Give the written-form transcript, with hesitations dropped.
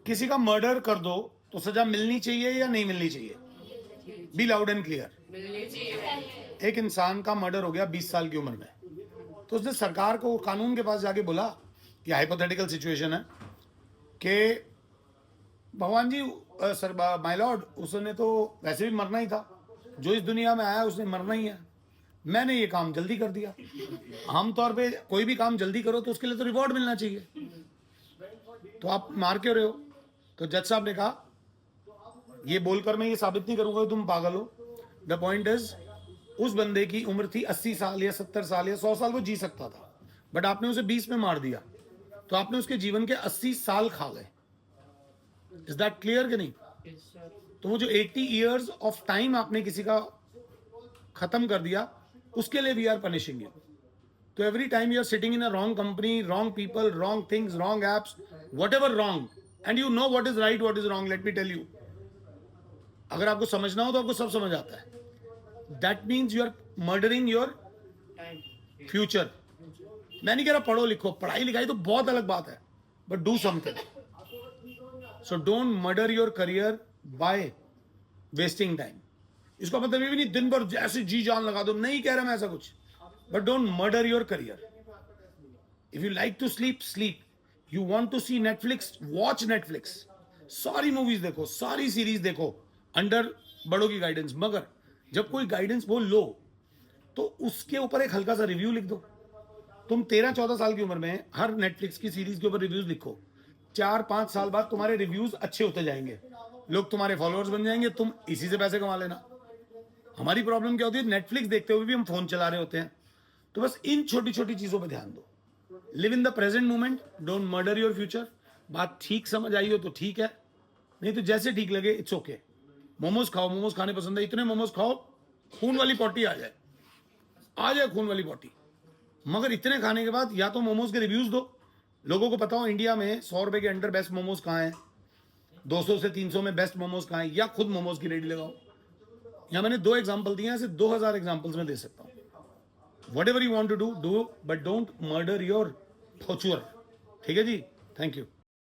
किसी का मर्डर कर दो तो सजा मिलनी चाहिए या नहीं मिलनी चाहिए? Be loud and clear. एक इंसान का मर्डर हो गया 20 साल की उम्र में, तो उसने सरकार को, कानून के पास जाके बोला कि हाइपोथेटिकल सिचुएशन है कि भगवान जी, सर माय लॉर्ड, उसने तो वैसे भी मरना ही था, जो इस दुनिया में आया उसने मरना ही है, मैंने ये काम जल्दी कर दिया। आमतौर पे कोई भी काम जल्दी करो तो उसके लिए तो रिवॉर्ड मिलना चाहिए, तो आप मार क्यों रहे हो? तो जज साहब ने कहा, ये बोलकर मैं ये साबित नहीं करूंगा कि तुम पागल हो, द पॉइंट इज उस बंदे की उम्र थी 80 साल या 70 साल या 100 साल, वो जी सकता था, बट आपने उसे 20 में मार दिया, तो आपने उसके जीवन के 80 साल खा गए। इज दैट क्लियर कि नहीं? तो वो जो 80 ईयर्स ऑफ टाइम आपने किसी का खत्म कर दिया, उसके लिए वी आर पनिशिंग यू। तो every time you are sitting in a wrong company, wrong people, wrong things, wrong apps, whatever wrong, and you know what is right, what is wrong. Let me tell you, अगर आपको समझना हो तो आपको सब समझ आता है। That means you are murdering your future. मैं नहीं कह रहा पढ़ो लिखो, पढ़ाई लिखाई तो बहुत अलग बात है, but do something. So don't murder your career bye wasting time. इसका मतलब ये भी नहीं दिन भर जैसे जी जान लगा दो, नहीं कह रहा मैं ऐसा कुछ, but don't murder your career. If you like to sleep, sleep. You want to see Netflix, watch Netflix, सारी मूवीज देखो, सारी सीरीज देखो, अंडर बड़ों की गाइडेंस। मगर जब कोई गाइडेंस वो लो तो उसके ऊपर एक हल्का सा रिव्यू लिख दो। तुम 13-14 साल की उम्र में हर नेटफ्लिक्स की सीरीज के ऊपर रिव्यूज लिखो, 4-5 साल बाद तुम्हारे रिव्यूज अच्छे होते जाएंगे, लोग तुम्हारे फॉलोअर्स बन जाएंगे, तुम इसी से पैसे कमा लेना। हमारी प्रॉब्लम क्या होती है, नेटफ्लिक्स देखते हुए भी हम फोन चला रहे होते हैं। तो बस इन छोटी छोटी चीजों पर ध्यान दो। Live in the present moment, don't murder your future. बात ठीक समझ आई हो तो ठीक है, नहीं तो जैसे ठीक लगे, इट्स ओके। मोमोज खाओ, मोमोज खाने पसंद है, इतने मोमोज खाओ खून वाली पॉटी आ जाए, आ जाए खून वाली पॉटी। मगर इतने खाने के बाद या तो मोमोज के रिव्यूज दो, लोगों को पता हो इंडिया में 100 रुपए के अंडर बेस्ट मोमोज कहाँ हैं, 200 से 300 में बेस्ट मोमोज कहाँ हैं, या खुद मोमोज की रेडी लगाओ। यहाँ मैंने 2 एग्जाम्पल दिए, ऐसे 2000 एग्जाम्पल्स में दे सकता हूँ। Whatever you want to do, do, but don't murder your future. ठीक है जी, थैंक यू।